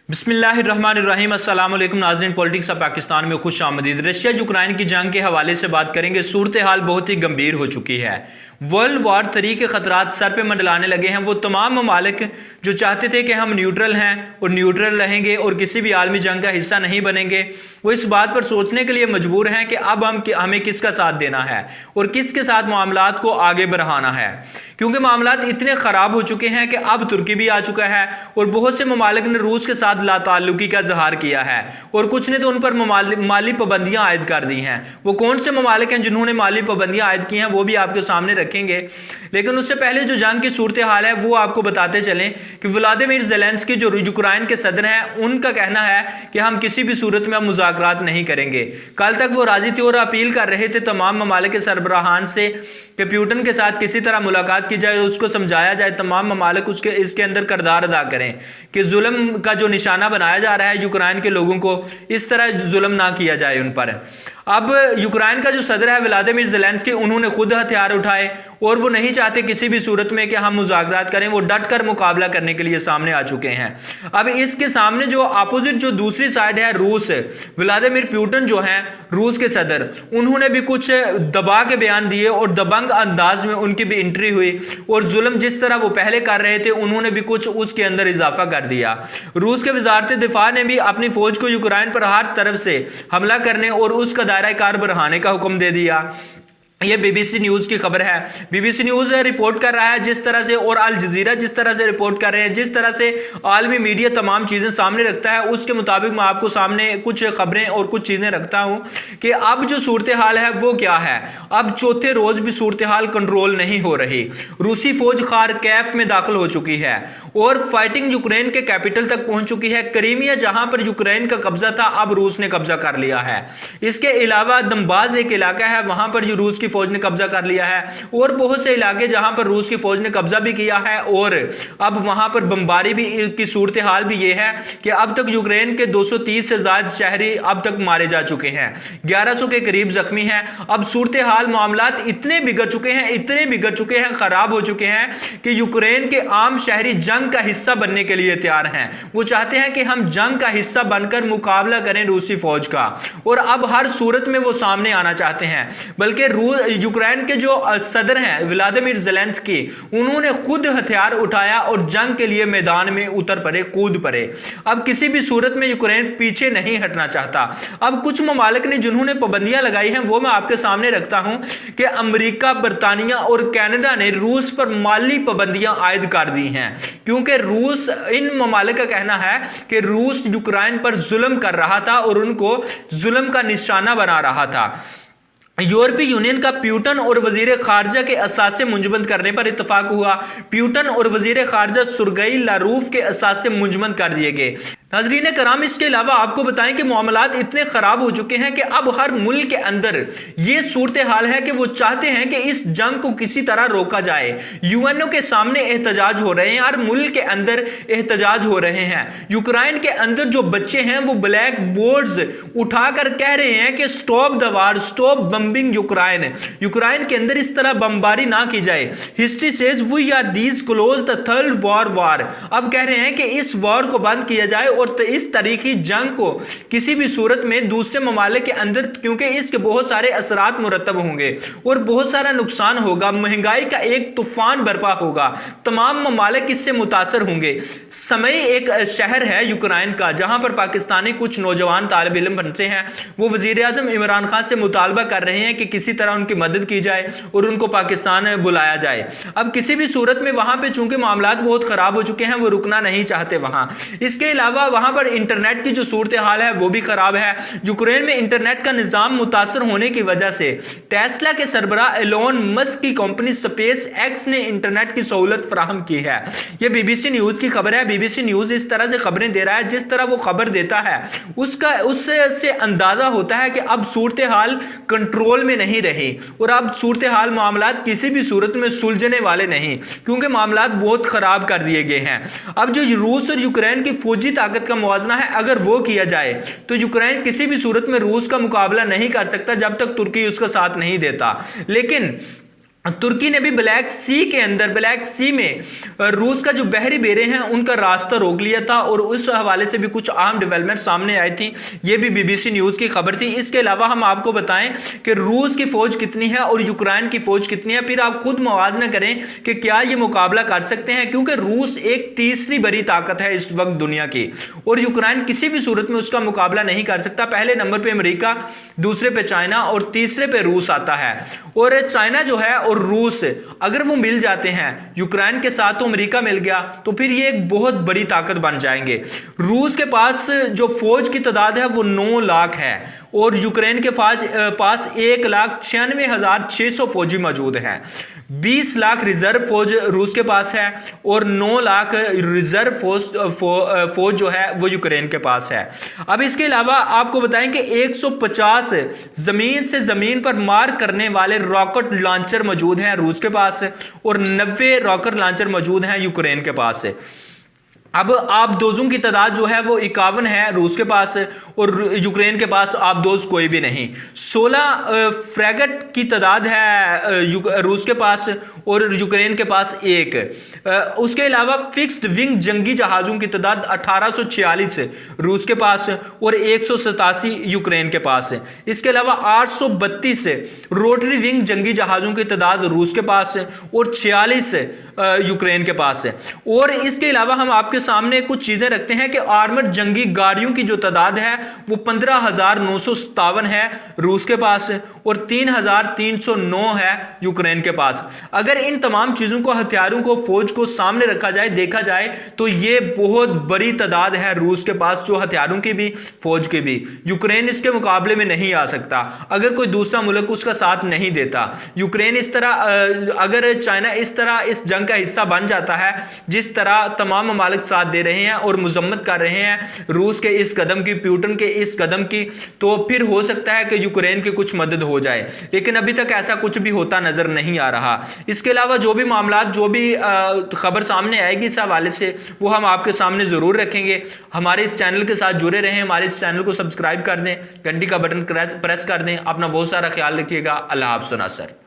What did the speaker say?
बिस्मिल्लाहिर्रहमानिर्रहीम अस्सलाम वालेकुम नाज़रीन, पॉलिटिक्स ऑफ पाकिस्तान में खुश आमदीद। रशिया यूक्रेन की जंग के हवाले से बात करेंगे। सूरत हाल बहुत ही गंभीर हो चुकी है। वर्ल्ड वार 3 के खतरात सर पे मंडलाने लगे हैं। वो तमाम ममालिक जो चाहते थे कि हम न्यूट्रल हैं और न्यूट्रल रहेंगे और किसी भी आलमी जंग का हिस्सा नहीं बनेंगे, वो इस बात पर सोचने के लिए मजबूर हैं कि अब हमें किसका साथ देना है और किसके साथ मामलात को आगे बढ़ाना है, क्योंकि मामलात इतने ख़राब हो चुके हैं कि अब तुर्की भी आ चुका है और बहुत से ममालिक ने रूस के साथ लाताल्लुकी का इजहार किया है और कुछ ने तो उन पर माली पाबंदियां आयद कर दी हैं। वो कौन से ममालिक हैं जिन्होंने माली पाबंदियां आयद की हैं, वो भी आपके सामने रखेंगे। लेकिन उससे पहले जो जंग की सूरत हाल है वो आपको बताते चलें कि व्लादिमीर ज़ेलेंस्की जो यूक्रेन के सदर हैं, उनका कहना है कि हम किसी भी सूरत में अब मुज़ाकरात नहीं करेंगे। कल तक वो राजी थे और अपील कर रहे थे तमाम ममालिक के सरबराहान से कि पुतिन के साथ किसी तरह मुलाकात की जाए, उसको समझाया जाए, तमाम ममालिक उसके इसके अंदर किरदार अदा करें कि जुल्म का जो निशाना बनाया जा रहा है यूक्रेन के लोगों को, इस तरह जुल्म ना किया जाए उन पर। अब यूक्रेन का जो सदर है व्लादिमीर ज़ेलेंस्की, उन्होंने खुद हथियार उठाए और वो नहीं चाहते किसी भी सूरत में कि हम मुज़ाकरात करें। वो डट कर मुकाबला करने के लिए सामने आ चुके हैं। अब इसके सामने जो अपोजिट जो दूसरी साइड है रूस, व्लादिमीर पुतिन जो हैं रूस के सदर, उन्होंने भी कुछ दबा के बयान दिए और दबंग अंदाज में उनकी भी एंट्री हुई और जुल्म जिस तरह वो पहले कर रहे थे उन्होंने भी कुछ उसके अंदर इजाफा कर दिया। रूस के वजारत दिफा ने भी अपनी फौज को यूक्रेन पर हर तरफ से हमला करने और उसका दायरा कार बढ़ाने का हुक्म दे दिया। ये बीबीसी न्यूज़ की खबर है। बीबीसी न्यूज़ रिपोर्ट कर रहा है जिस तरह से, और अल जजीरा जिस तरह से रिपोर्ट कर रहे हैं, जिस तरह से आलमी मीडिया तमाम चीज़ें सामने रखता है, उसके मुताबिक मैं आपको सामने कुछ खबरें और कुछ चीज़ें रखता हूं कि अब जो सूरत हाल है वो क्या है। अब चौथे रोज़ भी सूरत हाल कंट्रोल नहीं हो रही। रूसी फौज खारकीव में दाखिल हो चुकी है और फाइटिंग यूक्रेन के कैपिटल तक पहुंच चुकी है। क्रीमिया जहां पर यूक्रेन का कब्जा था, अब रूस ने कब्जा कर लिया है। इसके अलावा दम्बाज एक इलाका है, वहां पर जो रूस फौज ने कब्जा कर लिया है और बहुत से इलाके जहां पर रूस की फौज ने कब्जा भी किया है। और अब वहां पर बमबारी भी की सूरत हाल भी यह है कि अब तक यूक्रेन के 230 से ज्यादा शहरी अब तक मारे जा चुके हैं, 1100 के करीब जख्मी हैं। अब सूरत हाल मामलात इतने बिगड़ चुके हैं, इतने बिगड़ चुके हैं, खराब हो चुके हैं कि यूक्रेन के आम शहरी जंग का हिस्सा बनने के लिए तैयार हैं। वो चाहते हैं कि हम जंग का हिस्सा बनकर मुकाबला करें रूसी फौज का, और अब हर सूरत में वो सामने आना चाहते हैं। बल्कि यूक्रेन के जो सदर हैं व्लादिमीर ज़ेलेंस्की, उन्होंने खुद हथियार उठाया और जंग के लिए मैदान में उतर पड़े, कूद पड़े। अब किसी भी सूरत में यूक्रेन पीछे नहीं हटना चाहता। अब कुछ ममालिक ने जिन्होंने पाबंदियां लगाई हैं वो मैं आपके सामने रखता हूं कि अमेरिका, बरतानिया और कनाडा ने रूस पर माली पाबंदियां आयद कर दी हैं, क्योंकि रूस, इन ममालिक का कहना है कि रूस यूक्रेन पर जुल्म कर रहा था और उनको जुल्म का निशाना बना रहा था। यूरोपीय यूनियन का पुतिन और वजीर खारजा के असासे मुंजमद करने पर इत्तफाक हुआ। पुतिन और वजीर खारजा सुर्गई लारूफ के असासे मुंजमद कर दिए गए। नाज़रीन कराम, इसके अलावा आपको बताएं कि मामलात इतने ख़राब हो चुके हैं कि अब हर मुल्क के अंदर ये सूरत हाल है कि वो चाहते हैं कि इस जंग को किसी तरह रोका जाए। यूएनओ के सामने एहतजाज हो रहे हैं, हर मुल्क के अंदर एहतजाज हो रहे हैं। यूक्रेन के अंदर जो बच्चे हैं वो ब्लैक बोर्ड्स उठाकर कह रहे हैं कि stop the war, stop bombing Ukraine. Ukraine के अंदर इस तरह बमबारी ना की जाए। History says we are these close the third war. अब कह रहे हैं कि इस वॉर को बंद किया जाए और इस तारीखी जंग को किसी भी सूरत में दूसरे ममालिक के अंदर, क्योंकि इसके बहुत सारे असरात मुरतब होंगे और बहुत सारा नुकसान होगा, महंगाई का एक तूफान बर्पा होगा, तमाम ममालिक इससे मुतासर होंगे। समय एक शहर है यूक्रेन का जहां पर पाकिस्तानी कुछ नौजवान तालिब इल्म बनते हैं, वो वजीर आजम इमरान खान से मुतालबा कर रहे हैं कि किसी तरह उनकी मदद की जाए और उनको पाकिस्तान बुलाया जाए। अब किसी भी सूरत में वहां पर चूंकि मामलात बहुत खराब हो चुके हैं, वो रुकना नहीं चाहते वहां। इसके अलावा वहां पर इंटरनेट की जो सूरत हाल है वो भी खराब है। यूक्रेन में इंटरनेट का निजाम मुतासर होने की वजह से टेस्ला के सरबराह एलोन मस्क की कंपनी स्पेस एक्स ने इंटरनेट की सहूलत फराहम की है। यह बीबीसी न्यूज की खबर है। बीबीसी न्यूज इस तरह से खबरें दे रहा है, जिस तरह वो खबर देता है उससे अंदाजा होता है कि अब सूरत हाल कंट्रोल में नहीं रही और अब सूरत हाल मामलात किसी भी सूरत में सुलझने वाले नहीं, क्योंकि मामलात बहुत खराब कर दिए गए हैं। अब जो रूस और यूक्रेन की फौजी ताकत का मुवाजना है, अगर वो किया जाए तो यूक्रेन किसी भी सूरत में रूस का मुकाबला नहीं कर सकता जब तक तुर्की उसका साथ नहीं देता। लेकिन तुर्की ने भी ब्लैक सी के अंदर, ब्लैक सी में रूस का जो बहरी बेड़े हैं उनका रास्ता रोक लिया था, और उस हवाले से भी कुछ अहम डेवलपमेंट सामने आई थी। ये भी बीबीसी न्यूज़ की खबर थी। इसके अलावा हम आपको बताएं कि रूस की फौज कितनी है और यूक्रेन की फौज कितनी है, फिर आप खुद मुआवजा करें कि क्या ये मुकाबला कर सकते हैं, क्योंकि रूस एक तीसरी बड़ी ताकत है इस वक्त दुनिया की, और यूक्रेन किसी भी सूरत में उसका मुकाबला नहीं कर सकता। पहले नंबर पे अमेरिका, दूसरे पे चाइना और तीसरे पे रूस आता है। और चाइना जो है और रूस अगर वो मिल जाते हैं यूक्रेन के साथ, तो अमेरिका मिल गया, तो फिर ये एक बहुत बड़ी ताकत बन जाएंगे। रूस के पास जो फौज की तादाद है वो 9 लाख है, और यूक्रेन के पास 1,96,600 फौजी मौजूद हैं। 20 लाख रिजर्व फौज रूस के पास है, और 9 लाख रिजर्व फौज जो है वो यूक्रेन के पास है। अब इसके अलावा आपको बताएं कि 150 जमीन से जमीन पर मार करने वाले रॉकेट लॉन्चर मौजूद हैं रूस के पास, और 90 रॉकेट लॉन्चर मौजूद हैं यूक्रेन के पास। अब आबदोजों की तादाद जो है वो 51 है रूस के पास, और यूक्रेन के पास आबदोज कोई भी नहीं। 16 फ्रैगेट की तादाद है रूस के पास, और यूक्रेन के पास 1। उसके अलावा फिक्स्ड विंग जंगी जहाज़ों की तादाद 1846 रूस के पास, और 187 यूक्रेन के पास है। इसके अलावा 832 रोटरी विंग जंगी जहाज़ों की तादाद रूस के पास है, और 46 यूक्रेन के पास है। और इसके अलावा हम आपके सामने कुछ चीजें रखते हैं कि आर्मर्ड जंगी गाड़ियों की जो तादाद है वो 15,957 है रूस के पास, और 3,309 है यूक्रेन के पास। अगर इन तमाम चीजों को, हथियारों को, फौज को सामने रखा जाए, देखा जाए, तो ये बहुत बड़ी तादाद है रूस के पास, जो हथियारों की भी, फौज की भी। यूक्रेन इसके मुकाबले में नहीं आ सकता अगर कोई दूसरा मुल्क उसका साथ नहीं देता। यूक्रेन इस तरह, अगर चाइना इस तरह इस जंग का हिस्सा बन जाता है, जिस तरह तमाम ममालिक साथ दे रहे हैं और मजम्मत कर रहे हैं रूस के इस कदम की, पुतिन के इस कदम की, तो फिर हो सकता है कि यूक्रेन की कुछ मदद हो जाए। लेकिन अभी तक ऐसा कुछ भी होता नजर नहीं आ रहा। इसके अलावा जो भी मामला, जो भी खबर सामने आएगी इस हवाले से, वो हम आपके सामने जरूर रखेंगे। हमारे इस चैनल के साथ जुड़े रहें, हमारे इस चैनल को सब्सक्राइब कर दें, घंटी का बटन प्रेस कर दें। अपना बहुत सारा ख्याल रखिएगा। अल्लाह हाफ़िज़ नासर।